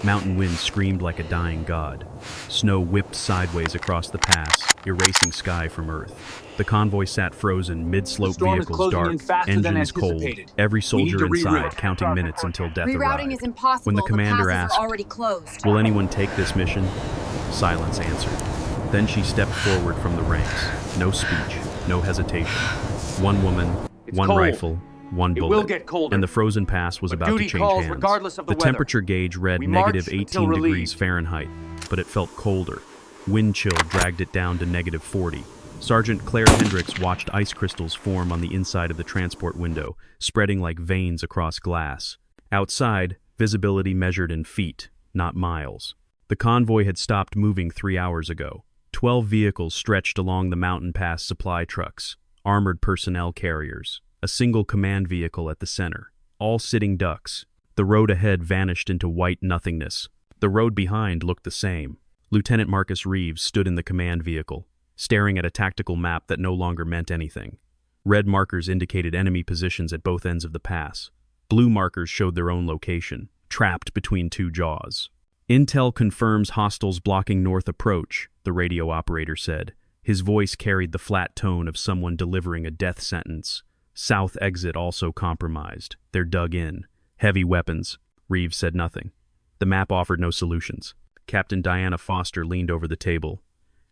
Mountain wind screamed like a dying god. Snow whipped sideways across the pass, erasing sky from Earth. The convoy sat frozen, mid-slope vehicles dark, engines cold, every soldier inside counting minutes until death Rerouting arrived. is impossible. When the commander passes asked, are already closed. "Will anyone take this mission?" Silence answered. Then she stepped forward from the ranks. No speech, no hesitation. One woman, one rifle, one bullet. It will get colder. And the frozen pass was about to change hands. Regardless of the weather. Temperature gauge read negative 18 degrees Fahrenheit, but it felt colder. Wind chill dragged it down to negative 40. Sergeant Claire Hendricks watched ice crystals form on the inside of the transport window, spreading like veins across glass. Outside, visibility measured in feet, not miles. The convoy had stopped moving 3 hours ago. 12 vehicles stretched along the mountain pass supply trucks, armored personnel carriers, a single command vehicle at the center, all sitting ducks. The road ahead vanished into white nothingness. The road behind looked the same. Lieutenant Marcus Reeves stood in the command vehicle, staring at a tactical map that no longer meant anything. Red markers indicated enemy positions at both ends of the pass. Blue markers showed their own location, trapped between two jaws. "Intel confirms hostiles blocking north approach," the radio operator said. His voice carried the flat tone of someone delivering a death sentence. "South exit also compromised. They're dug in. Heavy weapons." Reeves said nothing. The map offered no solutions. Captain Diana Foster leaned over the table.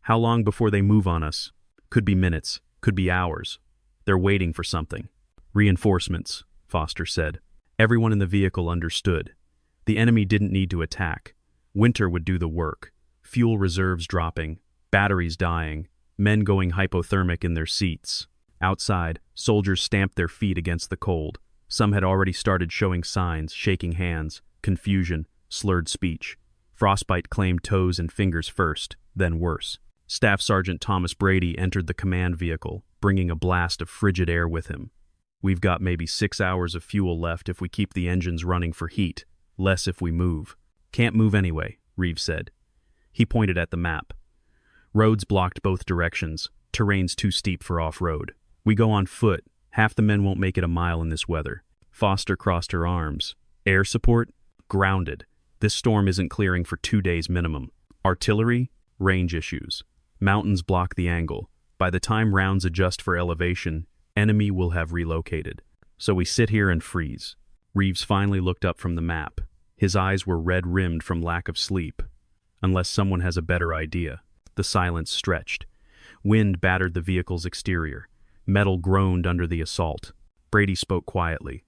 "How long before they move on us?" "Could be minutes. Could be hours. They're waiting for something." "Reinforcements," Foster said. Everyone in the vehicle understood. The enemy didn't need to attack. Winter would do the work. Fuel reserves dropping, batteries dying, men going hypothermic in their seats. Outside, soldiers stamped their feet against the cold. Some had already started showing signs, shaking hands, confusion, slurred speech. Frostbite claimed toes and fingers first, then worse. Staff Sergeant Thomas Brady entered the command vehicle, bringing a blast of frigid air with him. "We've got maybe 6 hours of fuel left if we keep the engines running for heat, less if we move." "Can't move anyway," Reeves said. He pointed at the map. Roads blocked both directions, terrain's too steep for off-road. "We go on foot. Half the men won't make it a mile in this weather." Foster crossed her arms. "Air support? Grounded. This storm isn't clearing for 2 days minimum. Artillery? Range issues. Mountains block the angle. By the time rounds adjust for elevation, enemy will have relocated. So we sit here and freeze." Reeves finally looked up from the map. His eyes were red-rimmed from lack of sleep. "Unless someone has a better idea." The silence stretched. Wind battered the vehicle's exterior. Metal groaned under the assault. Brady spoke quietly.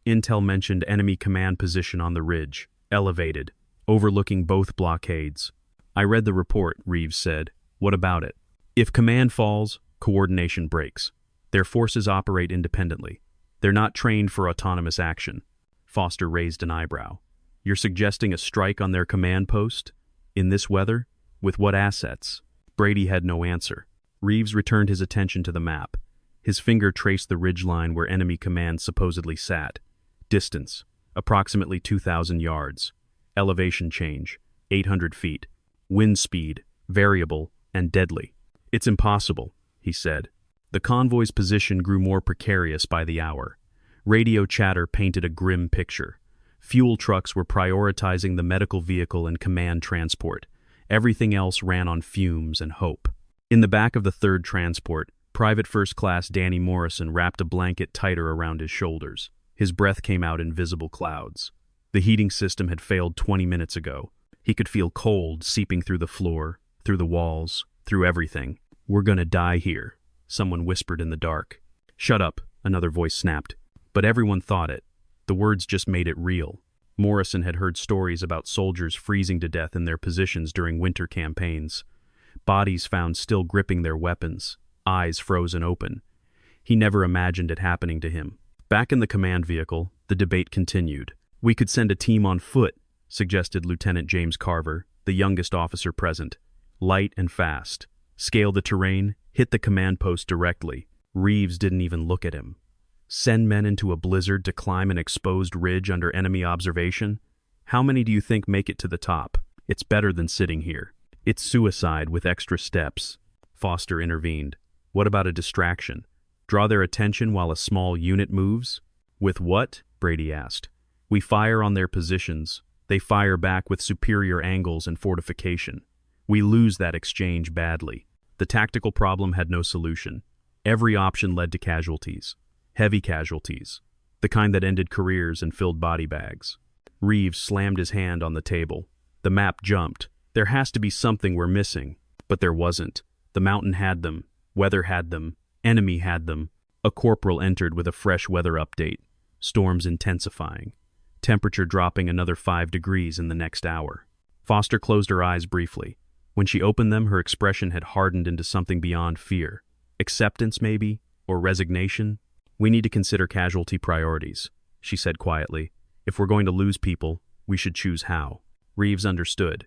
"Intel mentioned enemy command position on the ridge, elevated, overlooking both blockades." "I read the report," Reeves said. "What about it?" "If command falls, coordination breaks. Their forces operate independently. They're not trained for autonomous action." Foster raised an eyebrow. "You're suggesting a strike on their command post? In this weather? With what assets?" Brady had no answer. Reeves returned his attention to the map. His finger traced the ridgeline where enemy command supposedly sat. Distance, approximately 2,000 yards. Elevation change, 800 feet. Wind speed, variable and deadly. "It's impossible," he said. The convoy's position grew more precarious by the hour. Radio chatter painted a grim picture. Fuel trucks were prioritizing the medical vehicle and command transport. Everything else ran on fumes and hope. In the back of the third transport, Private First Class Danny Morrison wrapped a blanket tighter around his shoulders. His breath came out in visible clouds. The heating system had failed 20 minutes ago. He could feel cold seeping through the floor, through the walls, through everything. "We're gonna die here," someone whispered in the dark. "Shut up," another voice snapped. But everyone thought it. The words just made it real. Morrison had heard stories about soldiers freezing to death in their positions during winter campaigns. Bodies found still gripping their weapons, eyes frozen open. He never imagined it happening to him. Back in the command vehicle, the debate continued. "We could send a team on foot," suggested Lieutenant James Carver, the youngest officer present. "Light and fast. Scale the terrain, hit the command post directly." Reeves didn't even look at him. Send men into a blizzard to climb an exposed ridge under enemy observation? How many do you think make it to the top? It's better than sitting here. It's suicide with extra steps. Foster intervened. What about a distraction? Draw their attention while a small unit moves? With what? Brady asked. We fire on their positions, They fire back with superior angles and fortification. We lose that exchange badly. The tactical problem had no solution. Every option led to casualties. Heavy casualties. The kind that ended careers and filled body bags. Reeves slammed his hand on the table. The map jumped. There has to be something we're missing. But there wasn't. The mountain had them. Weather had them. Enemy had them. A corporal entered with a fresh weather update. Storms intensifying. Temperature dropping another 5 degrees in the next hour. Foster closed her eyes briefly. When she opened them, her expression had hardened into something beyond fear. Acceptance, maybe? Or resignation? We need to consider casualty priorities, she said quietly. If we're going to lose people, we should choose how. Reeves understood.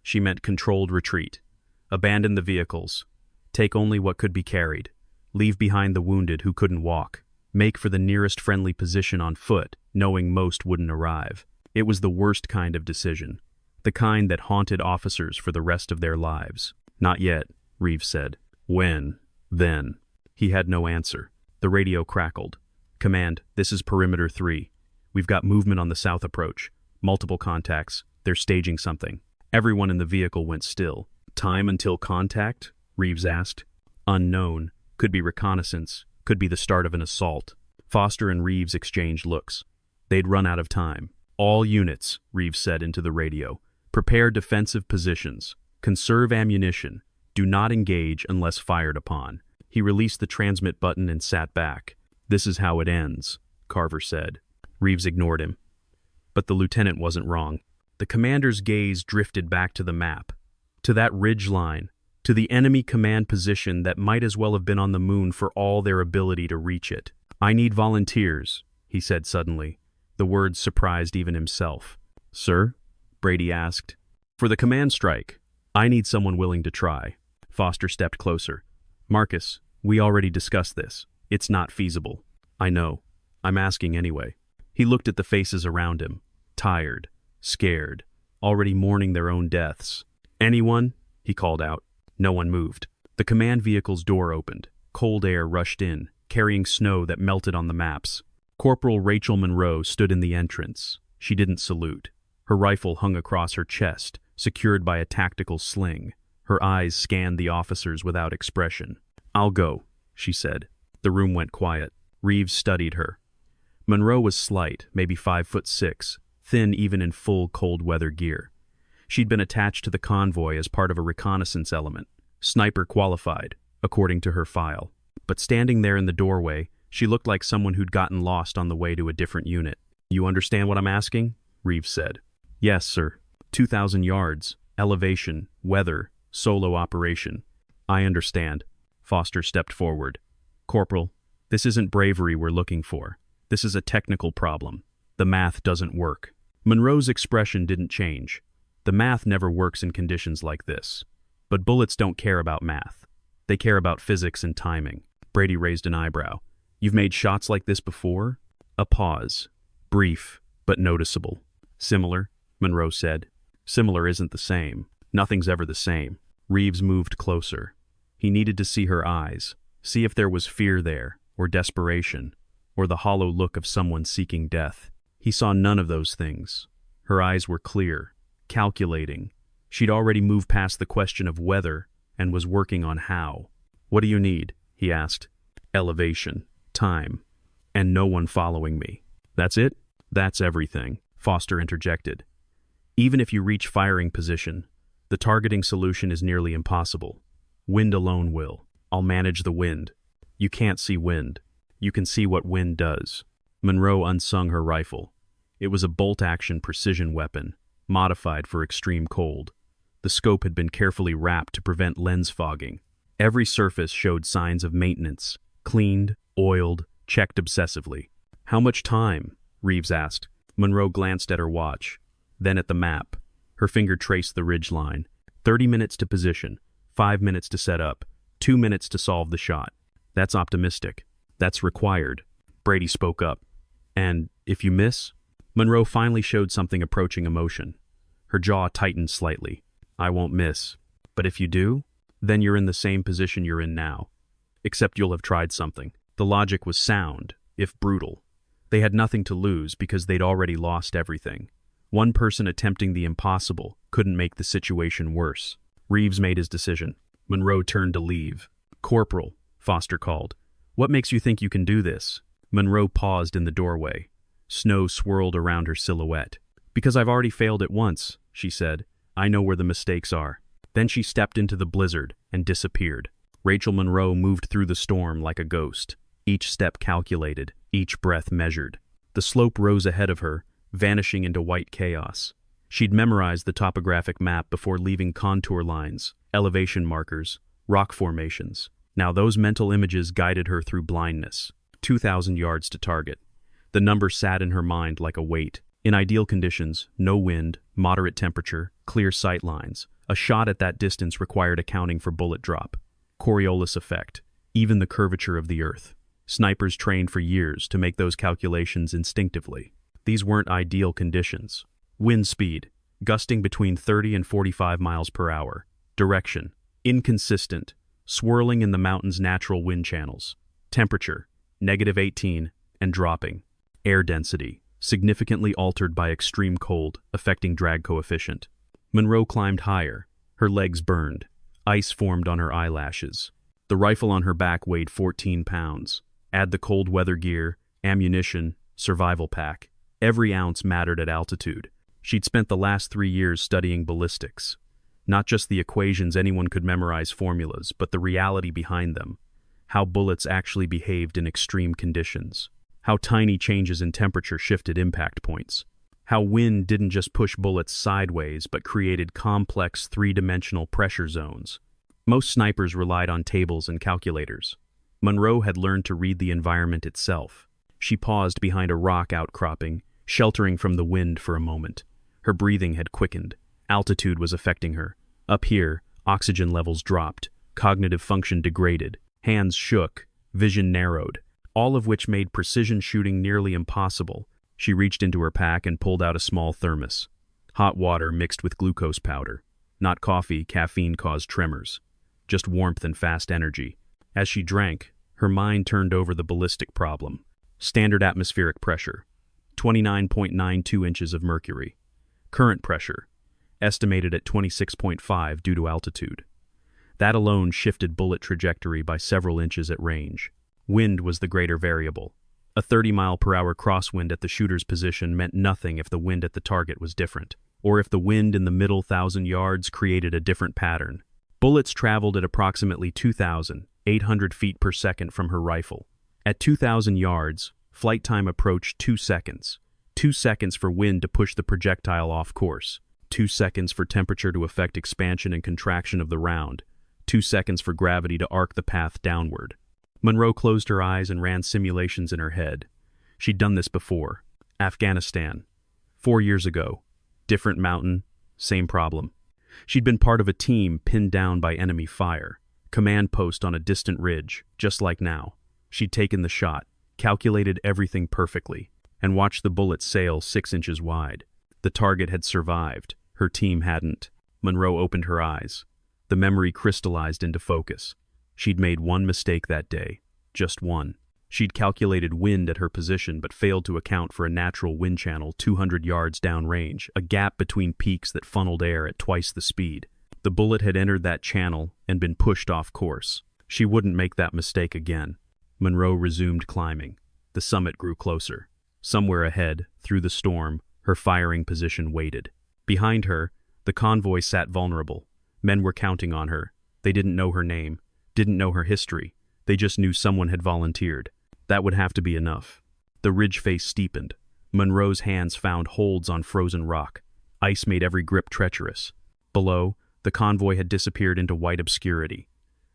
She meant controlled retreat. Abandon the vehicles. Take only what could be carried. Leave behind the wounded who couldn't walk. Make for the nearest friendly position on foot, knowing most wouldn't arrive. It was the worst kind of decision. The kind that haunted officers for the rest of their lives. Not yet, Reeves said. When? Then. He had no answer. The radio crackled. Command, this is Perimeter 3. We've got movement on the south approach. Multiple contacts. They're staging something. Everyone in the vehicle went still. Time until contact? Reeves asked. Unknown. Could be reconnaissance. Could be the start of an assault. Foster and Reeves exchanged looks. They'd run out of time. All units, Reeves said into the radio. Prepare defensive positions. Conserve ammunition. Do not engage unless fired upon. He released the transmit button and sat back. This is how it ends, Carver said. Reeves ignored him. But the lieutenant wasn't wrong. The commander's gaze drifted back to the map. To that ridge line. To the enemy command position that might as well have been on the moon for all their ability to reach it. I need volunteers, he said suddenly. The words surprised even himself. Sir? Brady asked. For the command strike. I need someone willing to try. Foster stepped closer. Marcus, we already discussed this. It's not feasible. I know. I'm asking anyway. He looked at the faces around him. Tired. Scared. Already mourning their own deaths. Anyone? He called out. No one moved. The command vehicle's door opened. Cold air rushed in, carrying snow that melted on the maps. Corporal Rachel Monroe stood in the entrance. She didn't salute. Her rifle hung across her chest, secured by a tactical sling. Her eyes scanned the officers without expression. I'll go, she said. The room went quiet. Reeves studied her. Monroe was slight, maybe 5'6", thin even in full cold weather gear. She'd been attached to the convoy as part of a reconnaissance element. Sniper qualified, according to her file. But standing there in the doorway, she looked like someone who'd gotten lost on the way to a different unit. You understand what I'm asking? Reeves said. Yes, sir. 2,000 yards, elevation, weather, solo operation. I understand. Foster stepped forward. Corporal, this isn't bravery we're looking for. This is a technical problem. The math doesn't work. Monroe's expression didn't change. The math never works in conditions like this. But bullets don't care about math. They care about physics and timing. Brady raised an eyebrow. You've made shots like this before? A pause. Brief, but noticeable. Similar, Monroe said. Similar isn't the same. Nothing's ever the same. Reeves moved closer. He needed to see her eyes, see if there was fear there, or desperation, or the hollow look of someone seeking death. He saw none of those things. Her eyes were clear, calculating. She'd already moved past the question of whether and was working on how. What do you need? He asked. Elevation, time, and no one following me. That's it? That's everything, Foster interjected. Even if you reach firing position, the targeting solution is nearly impossible. Wind alone will. I'll manage the wind. You can't see wind. You can see what wind does. Monroe unsung her rifle. It was a bolt-action precision weapon, modified for extreme cold. The scope had been carefully wrapped to prevent lens fogging. Every surface showed signs of maintenance, cleaned, oiled, checked obsessively. How much time? Reeves asked. Monroe glanced at her watch, then at the map. Her finger traced the ridgeline. 30 minutes to position, 5 minutes to set up, 2 minutes to solve the shot. That's optimistic. That's required. Brady spoke up. And if you miss? Monroe finally showed something approaching emotion. Her jaw tightened slightly. I won't miss. But if you do, then you're in the same position you're in now. Except you'll have tried something. The logic was sound, if brutal. They had nothing to lose because they'd already lost everything. One person attempting the impossible couldn't make the situation worse. Reeves made his decision. Monroe turned to leave. "Corporal," Foster called. "What makes you think you can do this?" Monroe paused in the doorway. Snow swirled around her silhouette. "Because I've already failed it once," she said. "I know where the mistakes are." Then she stepped into the blizzard and disappeared. Rachel Monroe moved through the storm like a ghost, each step calculated, each breath measured. The slope rose ahead of her, vanishing into white chaos. She'd memorized the topographic map before leaving contour lines, elevation markers, rock formations. Now those mental images guided her through blindness. 2,000 yards to target. The number sat in her mind like a weight. In ideal conditions, no wind, moderate temperature, clear sight lines. A shot at that distance required accounting for bullet drop, Coriolis effect, even the curvature of the earth. Snipers trained for years to make those calculations instinctively. These weren't ideal conditions. Wind speed, gusting between 30 and 45 miles per hour. Direction, inconsistent, swirling in the mountain's natural wind channels. Temperature, -18, and dropping. Air density, significantly altered by extreme cold, affecting drag coefficient. Monroe climbed higher. Her legs burned. Ice formed on her eyelashes. The rifle on her back weighed 14 pounds. Add the cold weather gear, ammunition, survival pack. Every ounce mattered at altitude. She'd spent the last 3 years studying ballistics. Not just the equations anyone could memorize formulas, but the reality behind them. How bullets actually behaved in extreme conditions. How tiny changes in temperature shifted impact points. How wind didn't just push bullets sideways, but created complex three-dimensional pressure zones. Most snipers relied on tables and calculators. Monroe had learned to read the environment itself. She paused behind a rock outcropping, sheltering from the wind for a moment. Her breathing had quickened. Altitude was affecting her. Up here, oxygen levels dropped, cognitive function degraded, hands shook, vision narrowed, all of which made precision shooting nearly impossible. She reached into her pack and pulled out a small thermos. Hot water mixed with glucose powder. Not coffee, caffeine caused tremors. Just warmth and fast energy. As she drank, her mind turned over the ballistic problem. Standard atmospheric pressure, 29.92 inches of mercury. Current pressure, estimated at 26.5 due to altitude. That alone shifted bullet trajectory by several inches at range. Wind was the greater variable. A 30-mile-per-hour crosswind at the shooter's position meant nothing if the wind at the target was different, or if the wind in the middle 1,000 yards created a different pattern. Bullets traveled at approximately 2,800 feet per second from her rifle. At 2,000 yards, flight time approached 2 seconds. 2 seconds for wind to push the projectile off course. 2 seconds for temperature to affect expansion and contraction of the round. 2 seconds for gravity to arc the path downward. Monroe closed her eyes and ran simulations in her head. She'd done this before. Afghanistan. 4 years ago. Different mountain, same problem. She'd been part of a team pinned down by enemy fire. Command post on a distant ridge, just like now. She'd taken the shot, calculated everything perfectly, and watched the bullet sail 6 inches wide. The target had survived. Her team hadn't. Monroe opened her eyes. The memory crystallized into focus. She'd made one mistake that day. Just one. She'd calculated wind at her position but failed to account for a natural wind channel 200 yards downrange, a gap between peaks that funneled air at twice the speed. The bullet had entered that channel and been pushed off course. She wouldn't make that mistake again. Monroe resumed climbing. The summit grew closer. Somewhere ahead, through the storm, her firing position waited. Behind her, the convoy sat vulnerable. Men were counting on her. They didn't know her name, didn't know her history. They just knew someone had volunteered. That would have to be enough. The ridge face steepened. Monroe's hands found holds on frozen rock. Ice made every grip treacherous. Below, the convoy had disappeared into white obscurity.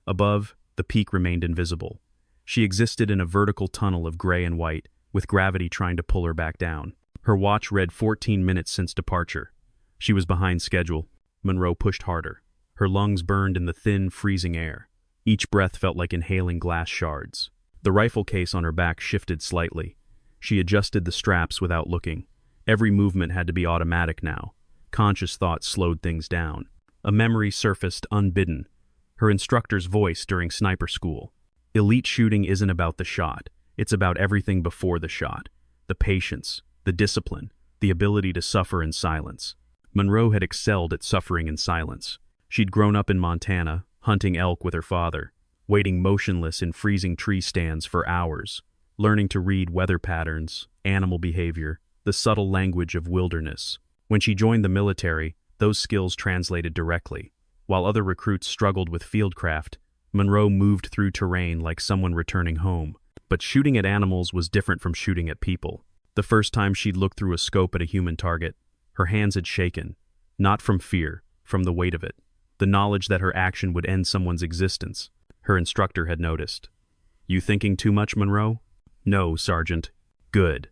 Above, the peak remained invisible. She existed in a vertical tunnel of gray and white, with gravity trying to pull her back down. Her watch read 14 minutes since departure. She was behind schedule. Monroe pushed harder. Her lungs burned in the thin, freezing air. Each breath felt like inhaling glass shards. The rifle case on her back shifted slightly. She adjusted the straps without looking. Every movement had to be automatic now. Conscious thought slowed things down. A memory surfaced unbidden. Her instructor's voice during sniper school. Elite shooting isn't about the shot. It's about everything before the shot. The patience, the discipline, the ability to suffer in silence. Monroe had excelled at suffering in silence. She'd grown up in Montana, hunting elk with her father, waiting motionless in freezing tree stands for hours, learning to read weather patterns, animal behavior, the subtle language of wilderness. When she joined the military, those skills translated directly. While other recruits struggled with fieldcraft, Monroe moved through terrain like someone returning home. But shooting at animals was different from shooting at people. The first time she'd looked through a scope at a human target, her hands had shaken, not from fear, from the weight of it, the knowledge that her action would end someone's existence. Her instructor had noticed. "You thinking too much, Monroe?" "No, Sergeant." "Good.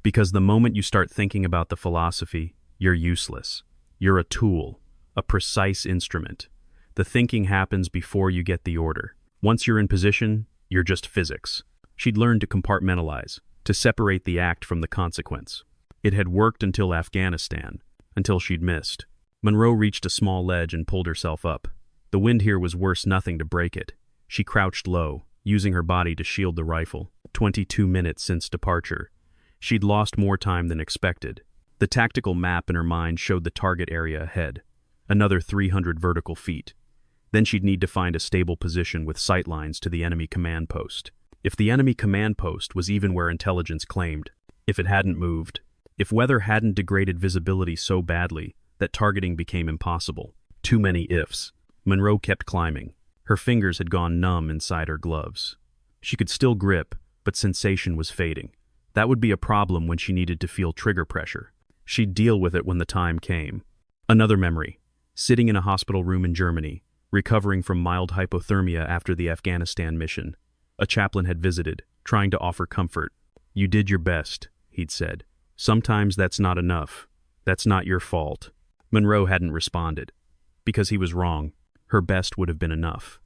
Because the moment you start thinking about the philosophy, you're useless. You're a tool, a precise instrument. The thinking happens before you get the order. Once you're in position, you're just physics." She'd learned to compartmentalize, to separate the act from the consequence. It had worked until Afghanistan, until she'd missed. Monroe reached a small ledge and pulled herself up. The wind here was worth nothing to break it. She crouched low, using her body to shield the rifle. 22 minutes since departure. She'd lost more time than expected. The tactical map in her mind showed the target area ahead, another 300 vertical feet. Then she'd need to find a stable position with sightlines to the enemy command post. If the enemy command post was even where intelligence claimed, if it hadn't moved, if weather hadn't degraded visibility so badly that targeting became impossible. Too many ifs. Monroe kept climbing. Her fingers had gone numb inside her gloves. She could still grip, but sensation was fading. That would be a problem when she needed to feel trigger pressure. She'd deal with it when the time came. Another memory. Sitting in a hospital room in Germany, recovering from mild hypothermia after the Afghanistan mission. A chaplain had visited, trying to offer comfort. "You did your best," he'd said. "Sometimes that's not enough. That's not your fault." Monroe hadn't responded. Because he was wrong. Her best would have been enough.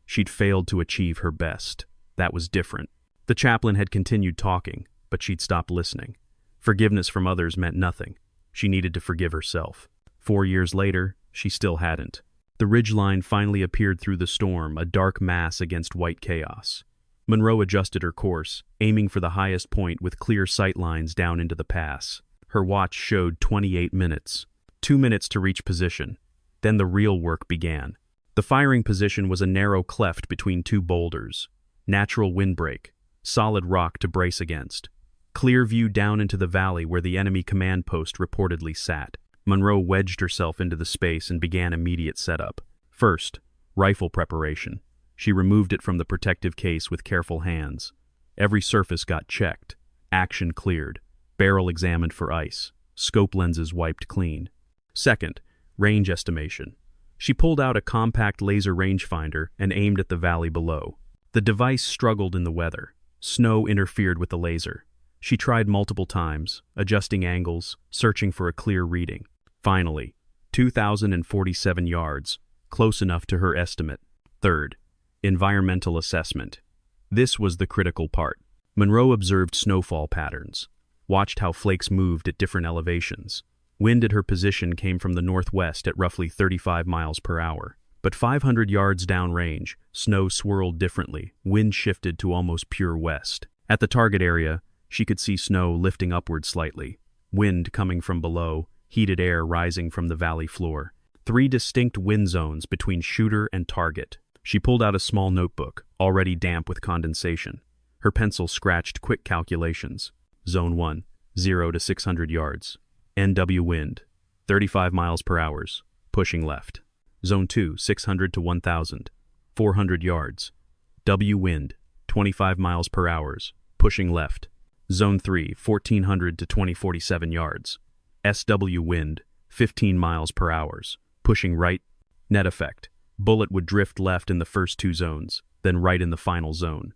She'd failed to achieve her best. That was different. The chaplain had continued talking, but she'd stopped listening. Forgiveness from others meant nothing. She needed to forgive herself. 4 years later, she still hadn't. The ridgeline finally appeared through the storm, a dark mass against white chaos. Monroe adjusted her course, aiming for the highest point with clear sight lines down into the pass. Her watch showed 28 minutes. 2 minutes to reach position. Then the real work began. The firing position was a narrow cleft between two boulders. Natural windbreak. Solid rock to brace against. Clear view down into the valley where the enemy command post reportedly sat. Monroe wedged herself into the space and began immediate setup. First, rifle preparation. She removed it from the protective case with careful hands. Every surface got checked. Action cleared. Barrel examined for ice. Scope lenses wiped clean. Second, range estimation. She pulled out a compact laser rangefinder and aimed at the valley below. The device struggled in the weather. Snow interfered with the laser. She tried multiple times, adjusting angles, searching for a clear reading. Finally, 2,047 yards, close enough to her estimate. Third, environmental assessment. This was the critical part. Monroe observed snowfall patterns, watched how flakes moved at different elevations. Wind at her position came from the northwest at roughly 35 miles per hour. But 500 yards downrange, snow swirled differently, wind shifted to almost pure west. At the target area, she could see snow lifting upward slightly, wind coming from below, heated air rising from the valley floor. 3 distinct wind zones between shooter and target. She pulled out a small notebook, already damp with condensation. Her pencil scratched quick calculations. Zone 1, 0 to 600 yards. NW wind, 35 miles per hour, pushing left. Zone 2, 600 to 1,000, 400 yards. W wind, 25 miles per hour, pushing left. Zone 3, 1,400 to 2,047 yards. SW wind, 15 miles per hour, pushing right. Net effect. Bullet would drift left in the first 2 zones, then right in the final zone.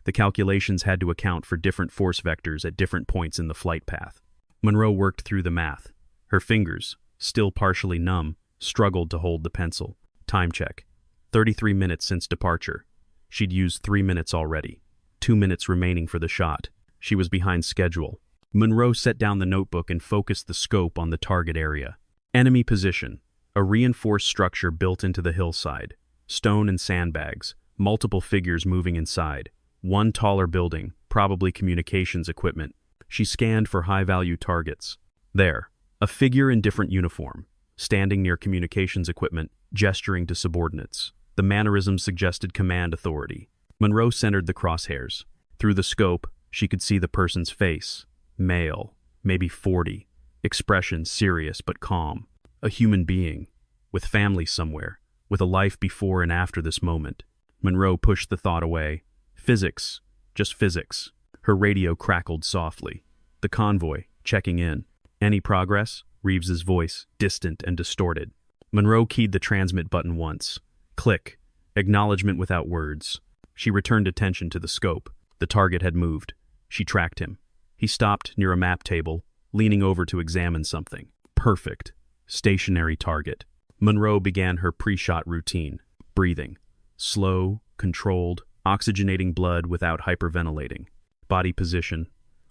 The calculations had to account for different force vectors at different points in the flight path. Monroe worked through the math. Her fingers, still partially numb, struggled to hold the pencil. Time check. 33 minutes since departure. She'd used 3 minutes already. 2 minutes remaining for the shot. She was behind schedule. Monroe set down the notebook and focused the scope on the target area. Enemy position. A reinforced structure built into the hillside. Stone and sandbags. Multiple figures moving inside. 1 taller building, probably communications equipment. She scanned for high-value targets. There, a figure in different uniform, standing near communications equipment, gesturing to subordinates. The mannerism suggested command authority. Monroe centered the crosshairs. Through the scope, she could see the person's face. Male, maybe 40. Expression serious but calm. A human being, with family somewhere, with a life before and after this moment. Monroe pushed the thought away. Physics, just physics. Her radio crackled softly. The convoy, checking in. Any progress? Reeves's voice, distant and distorted. Monroe keyed the transmit button once. Click. Acknowledgement without words. She returned attention to the scope. The target had moved. She tracked him. He stopped near a map table, leaning over to examine something. Perfect. Stationary target. Monroe began her pre-shot routine. Breathing. Slow, controlled, oxygenating blood without hyperventilating. Body position.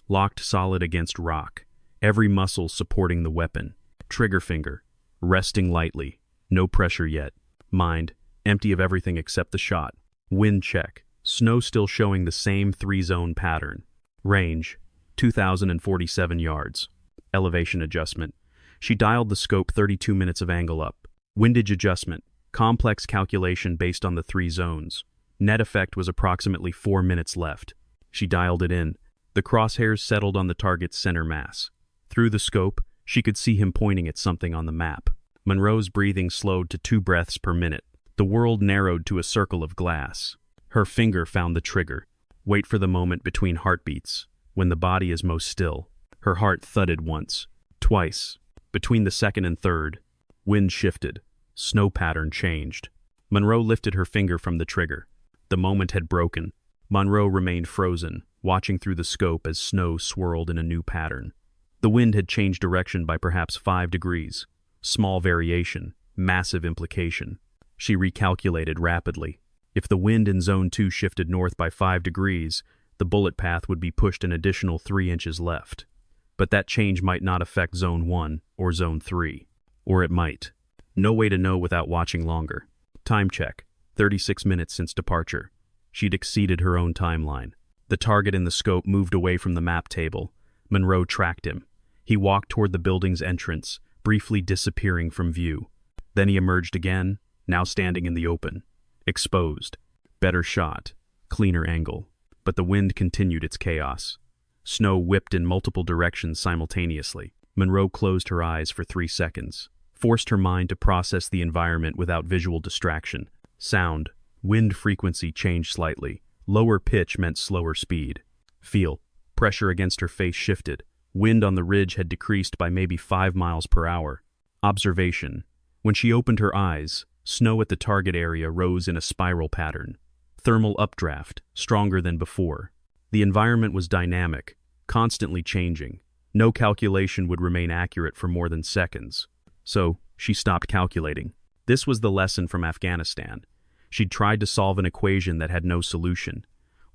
Locked solid against rock. Every muscle supporting the weapon. Trigger finger. Resting lightly. No pressure yet. Mind. Empty of everything except the shot. Wind check. Snow still showing the same 3-zone pattern. Range. 2,047 yards. Elevation adjustment. She dialed the scope 32 minutes of angle up. Windage adjustment. Complex calculation based on the 3 zones. Net effect was approximately 4 minutes left. She dialed it in. The crosshairs settled on the target's center mass. Through the scope, she could see him pointing at something on the map. Monroe's breathing slowed to 2 breaths per minute. The world narrowed to a circle of glass. Her finger found the trigger. Wait for the moment between heartbeats, when the body is most still. Her heart thudded once, twice. Between the second and third, wind shifted. Snow pattern changed. Monroe lifted her finger from the trigger. The moment had broken. Monroe remained frozen, watching through the scope as snow swirled in a new pattern. The wind had changed direction by perhaps 5 degrees. Small variation, massive implication. She recalculated rapidly. If the wind in Zone 2 shifted north by 5 degrees, the bullet path would be pushed an additional 3 inches left. But that change might not affect Zone 1 or Zone 3. Or it might. No way to know without watching longer. Time check. 36 minutes since departure. She'd exceeded her own timeline. The target in the scope moved away from the map table. Monroe tracked him. He walked toward the building's entrance, briefly disappearing from view. Then he emerged again, now standing in the open. Exposed. Better shot. Cleaner angle. But the wind continued its chaos. Snow whipped in multiple directions simultaneously. Monroe closed her eyes for 3 seconds, forced her mind to process the environment without visual distraction. Sound. Wind frequency changed slightly. Lower pitch meant slower speed. Feel. Pressure against her face shifted. Wind on the ridge had decreased by maybe 5 miles per hour. Observation. When she opened her eyes, snow at the target area rose in a spiral pattern. Thermal updraft, stronger than before. The environment was dynamic, constantly changing. No calculation would remain accurate for more than seconds. So, she stopped calculating. This was the lesson from Afghanistan. She'd tried to solve an equation that had no solution.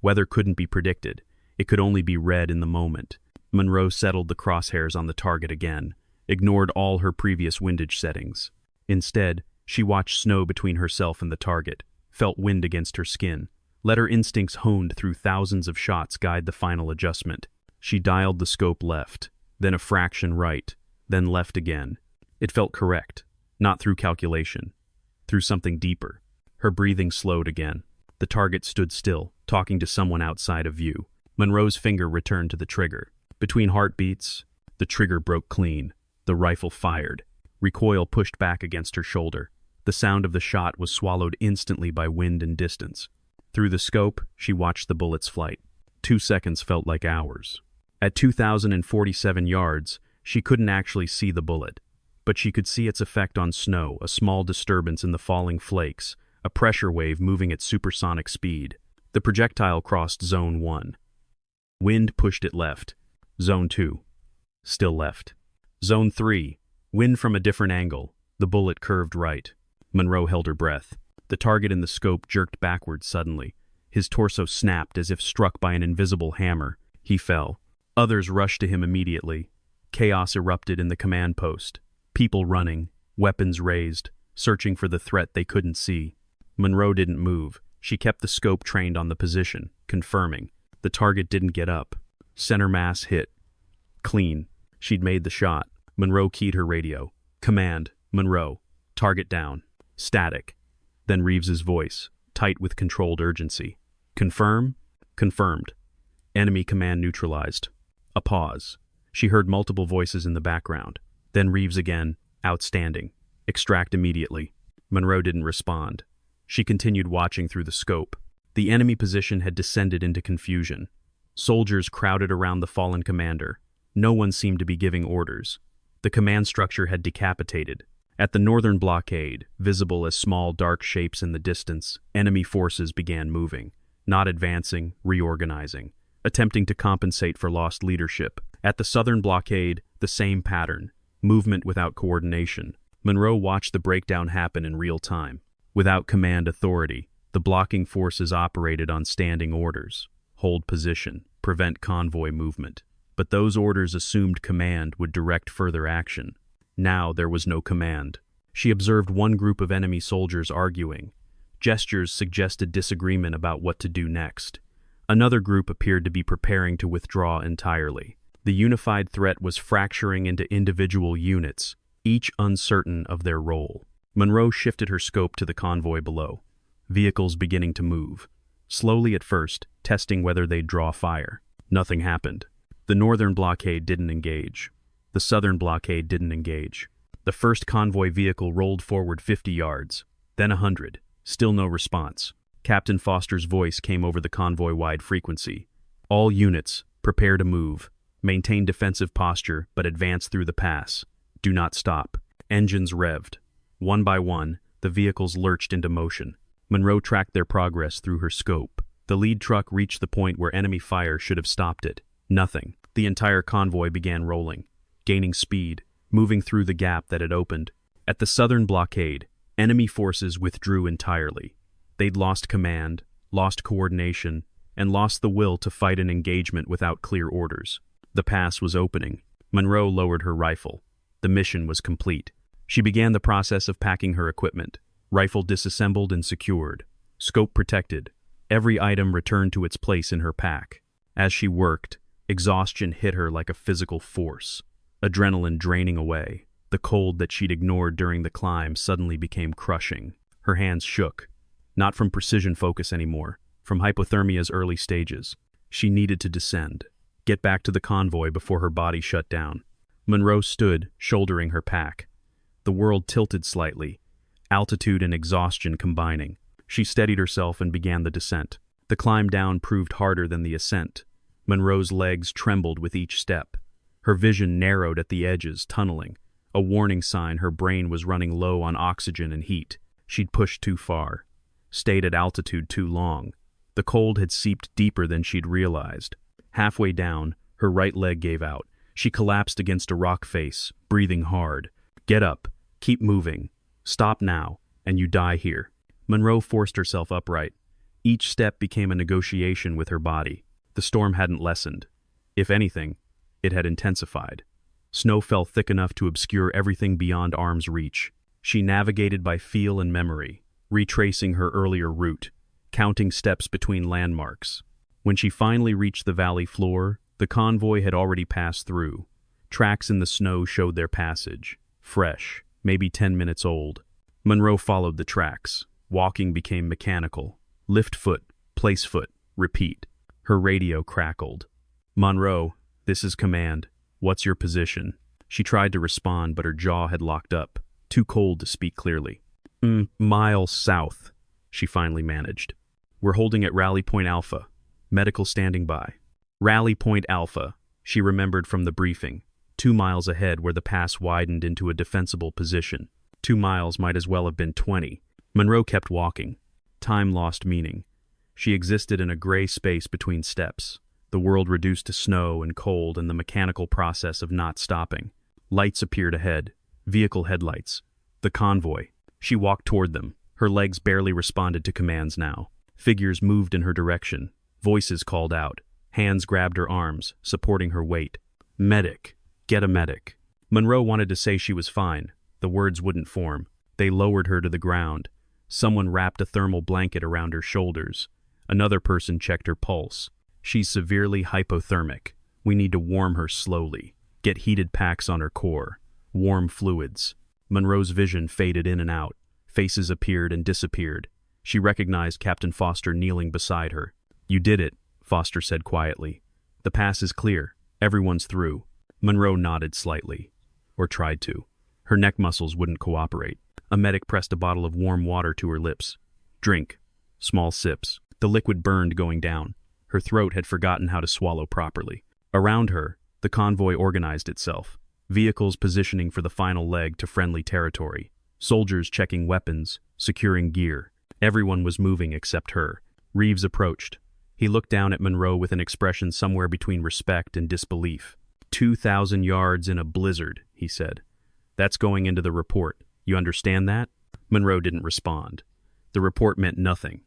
Weather couldn't be predicted. It could only be read in the moment. Monroe settled the crosshairs on the target again, ignored all her previous windage settings. Instead, she watched snow between herself and the target, felt wind against her skin, let her instincts honed through thousands of shots guide the final adjustment. She dialed the scope left, then a fraction right, then left again. It felt correct, not through calculation, through something deeper. Her breathing slowed again. The target stood still, talking to someone outside of view. Monroe's finger returned to the trigger. Between heartbeats, the trigger broke clean. The rifle fired. Recoil pushed back against her shoulder. The sound of the shot was swallowed instantly by wind and distance. Through the scope, she watched the bullet's flight. 2 seconds felt like hours. At 2,047 yards, she couldn't actually see the bullet, but she could see its effect on snow, a small disturbance in the falling flakes, a pressure wave moving at supersonic speed. The projectile crossed Zone 1. Wind pushed it left. Zone 2. Still left. Zone 3. Wind from a different angle. The bullet curved right. Monroe held her breath. The target in the scope jerked backward suddenly. His torso snapped as if struck by an invisible hammer. He fell. Others rushed to him immediately. Chaos erupted in the command post. People running, weapons raised, searching for the threat they couldn't see. Monroe didn't move. She kept the scope trained on the position, confirming. The target didn't get up. Center mass hit. Clean. She'd made the shot. Monroe keyed her radio. Command, Monroe. Target down. Static. Then Reeves's voice, tight with controlled urgency. Confirm? Confirmed. Enemy command neutralized. A pause. She heard multiple voices in the background. Then Reeves again. Outstanding. Extract immediately. Monroe didn't respond. She continued watching through the scope. The enemy position had descended into confusion. Soldiers crowded around the fallen commander. No one seemed to be giving orders. The command structure had decapitated. At the northern blockade, visible as small dark shapes in the distance, enemy forces began moving, not advancing, reorganizing, attempting to compensate for lost leadership. At the southern blockade, the same pattern, movement without coordination. Monroe watched the breakdown happen in real time. Without command authority, the blocking forces operated on standing orders. Hold position, prevent convoy movement. But those orders assumed command would direct further action. Now there was no command. She observed one group of enemy soldiers arguing. Gestures suggested disagreement about what to do next. Another group appeared to be preparing to withdraw entirely. The unified threat was fracturing into individual units, each uncertain of their role. Monroe shifted her scope to the convoy below. Vehicles beginning to move. Slowly at first, testing whether they'd draw fire. Nothing happened. The northern blockade didn't engage. The southern blockade didn't engage. The first convoy vehicle rolled forward 50 yards, then 100. Still no response. Captain Foster's voice came over the convoy-wide frequency. All units, prepare to move. Maintain defensive posture, but advance through the pass. Do not stop. Engines revved. One by one, the vehicles lurched into motion. Monroe tracked their progress through her scope. The lead truck reached the point where enemy fire should have stopped it. Nothing. The entire convoy began rolling, gaining speed, moving through the gap that had opened. At the southern blockade, enemy forces withdrew entirely. They'd lost command, lost coordination, and lost the will to fight an engagement without clear orders. The pass was opening. Monroe lowered her rifle. The mission was complete. She began the process of packing her equipment. Rifle disassembled and secured. Scope protected. Every item returned to its place in her pack. As she worked, exhaustion hit her like a physical force. Adrenaline draining away. The cold that she'd ignored during the climb suddenly became crushing. Her hands shook. Not from precision focus anymore, from hypothermia's early stages. She needed to descend. Get back to the convoy before her body shut down. Monroe stood, shouldering her pack. The world tilted slightly, altitude and exhaustion combining. She steadied herself and began the descent. The climb down proved harder than the ascent. Monroe's legs trembled with each step. Her vision narrowed at the edges, tunneling, a warning sign her brain was running low on oxygen and heat. She'd pushed too far, stayed at altitude too long. The cold had seeped deeper than she'd realized. Halfway down, her right leg gave out. She collapsed against a rock face, breathing hard. Get up, keep moving. Stop now, and you die here. Monroe forced herself upright. Each step became a negotiation with her body. The storm hadn't lessened. If anything, it had intensified. Snow fell thick enough to obscure everything beyond arm's reach. She navigated by feel and memory, retracing her earlier route, counting steps between landmarks. When she finally reached the valley floor, the convoy had already passed through. Tracks in the snow showed their passage, fresh, maybe 10 minutes old. Monroe followed the tracks. Walking became mechanical. Lift foot, place foot, repeat. Her radio crackled. Monroe, this is command. What's your position? She tried to respond, but her jaw had locked up, too cold to speak clearly. Miles south, she finally managed. We're holding at Rally Point Alpha. Medical standing by. Rally Point Alpha, she remembered from the briefing. 2 miles ahead where the pass widened into a defensible position. 2 miles might as well have been 20. Monroe kept walking. Time lost meaning. She existed in a gray space between steps. The world reduced to snow and cold and the mechanical process of not stopping. Lights appeared ahead. Vehicle headlights. The convoy. She walked toward them. Her legs barely responded to commands now. Figures moved in her direction. Voices called out. Hands grabbed her arms, supporting her weight. Medic. Get a medic. Monroe wanted to say she was fine. The words wouldn't form. They lowered her to the ground. Someone wrapped a thermal blanket around her shoulders. Another person checked her pulse. She's severely hypothermic. We need to warm her slowly. Get heated packs on her core. Warm fluids. Monroe's vision faded in and out. Faces appeared and disappeared. She recognized Captain Foster kneeling beside her. "You did it," Foster said quietly. "The pass is clear. Everyone's through." Monroe nodded slightly. Or tried to. Her neck muscles wouldn't cooperate. A medic pressed a bottle of warm water to her lips. "Drink." Small sips. The liquid burned going down. Her throat had forgotten how to swallow properly. Around her, the convoy organized itself. Vehicles positioning for the final leg to friendly territory. Soldiers checking weapons, securing gear. Everyone was moving except her. Reeves approached. He looked down at Monroe with an expression somewhere between respect and disbelief. 2,000 yards in a blizzard, he said. "That's going into the report. You understand that?" Monroe didn't respond. The report meant nothing.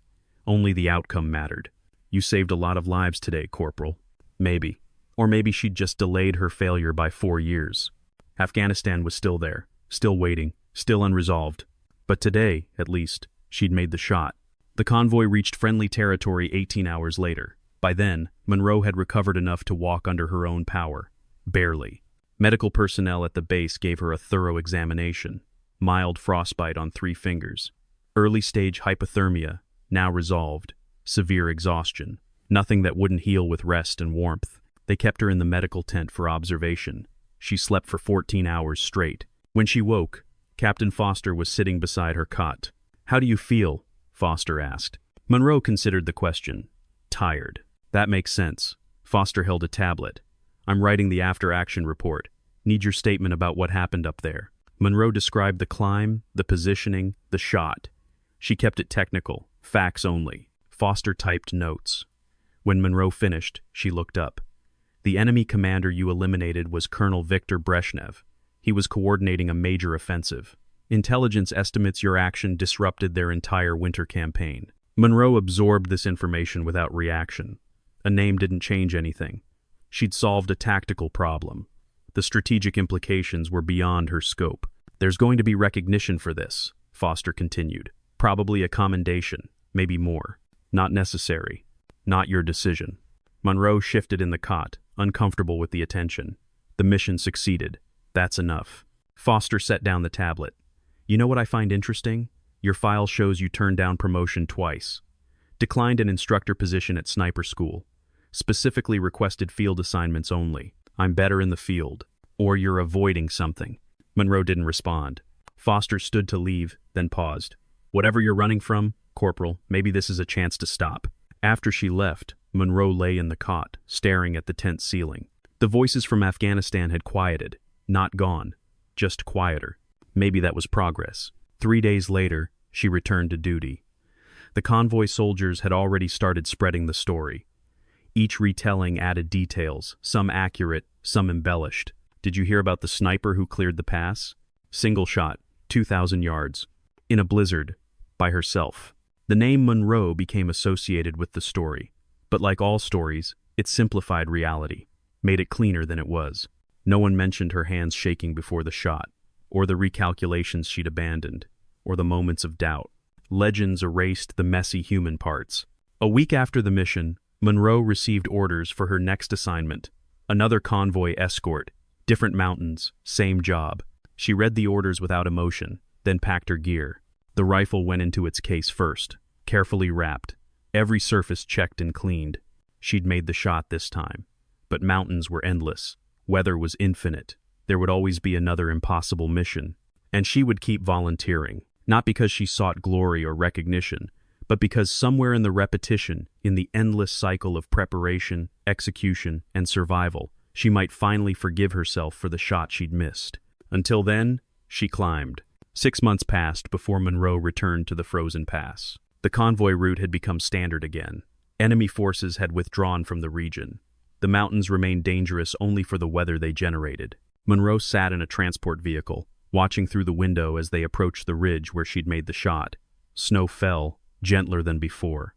Only the outcome mattered. "You saved a lot of lives today, Corporal." Maybe. Or maybe she'd just delayed her failure by 4 years. Afghanistan was still there, still waiting, still unresolved. But today, at least, she'd made the shot. The convoy reached friendly territory 18 hours later. By then, Monroe had recovered enough to walk under her own power. Barely. Medical personnel at the base gave her a thorough examination. Mild frostbite on 3 fingers. Early-stage hypothermia, now resolved. Severe exhaustion. Nothing that wouldn't heal with rest and warmth. They kept her in the medical tent for observation. She slept for 14 hours straight. When she woke, Captain Foster was sitting beside her cot. "How do you feel?" Foster asked. Monroe considered the question. "Tired." "That makes sense." Foster held a tablet. "I'm writing the after-action report. Need your statement about what happened up there." Monroe described the climb, the positioning, the shot. She kept it technical, facts only. Foster typed notes. When Monroe finished, she looked up. "The enemy commander you eliminated was Colonel Viktor Brezhnev. He was coordinating a major offensive. Intelligence estimates your action disrupted their entire winter campaign." Monroe absorbed this information without reaction. A name didn't change anything. She'd solved a tactical problem. The strategic implications were beyond her scope. "There's going to be recognition for this," Foster continued. "Probably a commendation, maybe more. Not necessary. Not your decision." Monroe shifted in the cot, uncomfortable with the attention. The mission succeeded. That's enough. Foster set down the tablet. "You know what I find interesting? Your file shows you turned down promotion twice. Declined an instructor position at sniper school. Specifically requested field assignments only. I'm better in the field. Or you're avoiding something." Monroe didn't respond. Foster stood to leave, then paused. "Whatever you're running from, Corporal, maybe this is a chance to stop." After she left, Monroe lay in the cot, staring at the tent ceiling. The voices from Afghanistan had quieted. Not gone. Just quieter. Maybe that was progress. 3 days later, she returned to duty. The convoy soldiers had already started spreading the story. Each retelling added details, some accurate, some embellished. "Did you hear about the sniper who cleared the pass? Single shot, 2,000 yards. In a blizzard. By herself." The name Monroe became associated with the story. But like all stories, it simplified reality, made it cleaner than it was. No one mentioned her hands shaking before the shot, or the recalculations she'd abandoned, or the moments of doubt. Legends erased the messy human parts. A week after the mission, Monroe received orders for her next assignment. Another convoy escort, different mountains, same job. She read the orders without emotion, then packed her gear. The rifle went into its case first, carefully wrapped. Every surface checked and cleaned. She'd made the shot this time. But mountains were endless. Weather was infinite. There would always be another impossible mission. And she would keep volunteering, not because she sought glory or recognition, but because somewhere in the repetition, in the endless cycle of preparation, execution, and survival, she might finally forgive herself for the shot she'd missed. Until then, she climbed. 6 months passed before Monroe returned to the frozen pass. The convoy route had become standard again. Enemy forces had withdrawn from the region. The mountains remained dangerous only for the weather they generated. Monroe sat in a transport vehicle, watching through the window as they approached the ridge where she'd made the shot. Snow fell, gentler than before.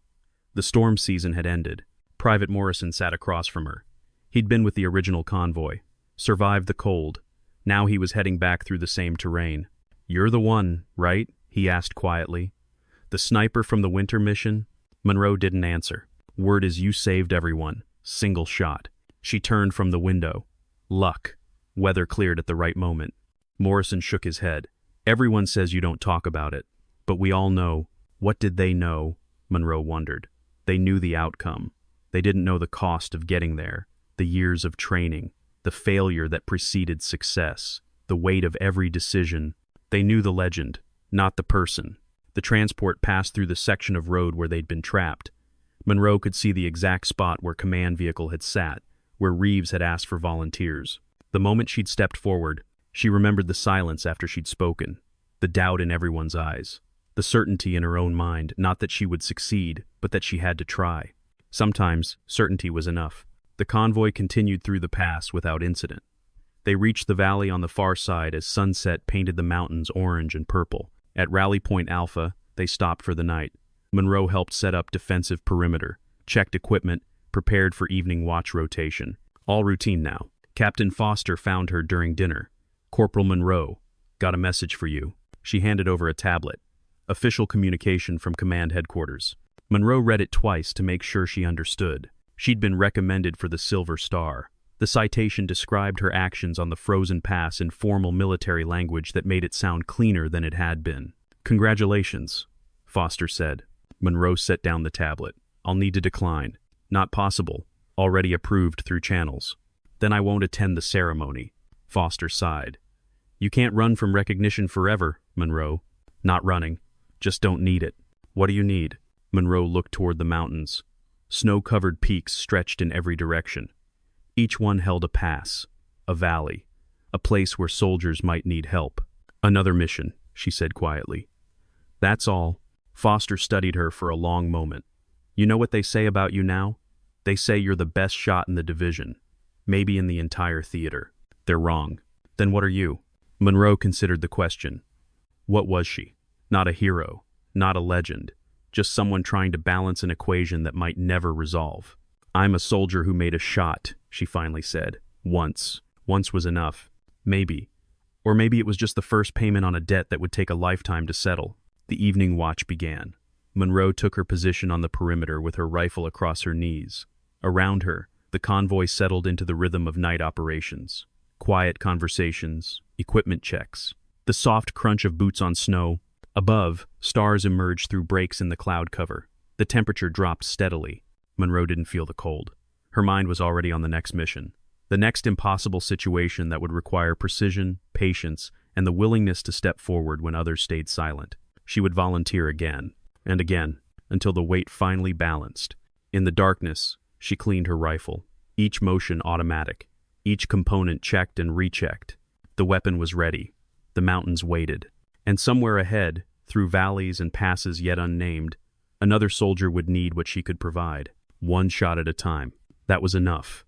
The storm season had ended. Private Morrison sat across from her. He'd been with the original convoy, survived the cold. Now he was heading back through the same terrain. "You're the one, right?" he asked quietly. "The sniper from the winter mission?" Monroe didn't answer. "Word is you saved everyone. Single shot." She turned from the window. Luck. Weather cleared at the right moment. Morrison shook his head. Everyone says you don't talk about it. But we all know. What did they know? Monroe wondered. They knew the outcome. They didn't know the cost of getting there, the years of training, the failure that preceded success, the weight of every decision. They knew the legend, not the person. The transport passed through the section of road where they'd been trapped. Monroe could see the exact spot where command vehicle had sat, where Reeves had asked for volunteers. The moment she'd stepped forward, she remembered the silence after she'd spoken, the doubt in everyone's eyes, the certainty in her own mind, not that she would succeed, but that she had to try. Sometimes, certainty was enough. The convoy continued through the pass without incident. They reached the valley on the far side as sunset painted the mountains orange and purple. At Rally Point Alpha, they stopped for the night. Monroe helped set up defensive perimeter, checked equipment, prepared for evening watch rotation. All routine now. Captain Foster found her during dinner. Corporal Monroe, got a message for you. She handed over a tablet. Official communication from command headquarters. Monroe read it twice to make sure she understood. She'd been recommended for the Silver Star. The citation described her actions on the frozen pass in formal military language that made it sound cleaner than it had been. Congratulations, Foster said. Monroe set down the tablet. I'll need to decline. Not possible. Already approved through channels. Then I won't attend the ceremony. Foster sighed. You can't run from recognition forever, Monroe. Not running. Just don't need it. What do you need? Monroe looked toward the mountains. Snow-covered peaks stretched in every direction. Each one held a pass, a valley, a place where soldiers might need help. Another mission, she said quietly. That's all. Foster studied her for a long moment. You know what they say about you now? They say you're the best shot in the division, maybe in the entire theater. They're wrong. Then what are you? Monroe considered the question. What was she? Not a hero, not a legend, just someone trying to balance an equation that might never resolve. I'm a soldier who made a shot, she finally said. Once. Once was enough. Maybe. Or maybe it was just the first payment on a debt that would take a lifetime to settle. The evening watch began. Monroe took her position on the perimeter with her rifle across her knees. Around her, the convoy settled into the rhythm of night operations. Quiet conversations, equipment checks, the soft crunch of boots on snow. Above, stars emerged through breaks in the cloud cover. The temperature dropped steadily. Monroe didn't feel the cold. Her mind was already on the next mission. The next impossible situation that would require precision, patience, and the willingness to step forward when others stayed silent. She would volunteer again, and again, until the weight finally balanced. In the darkness, she cleaned her rifle, each motion automatic, each component checked and rechecked. The weapon was ready. The mountains waited. And somewhere ahead, through valleys and passes yet unnamed, another soldier would need what she could provide. One shot at a time. That was enough.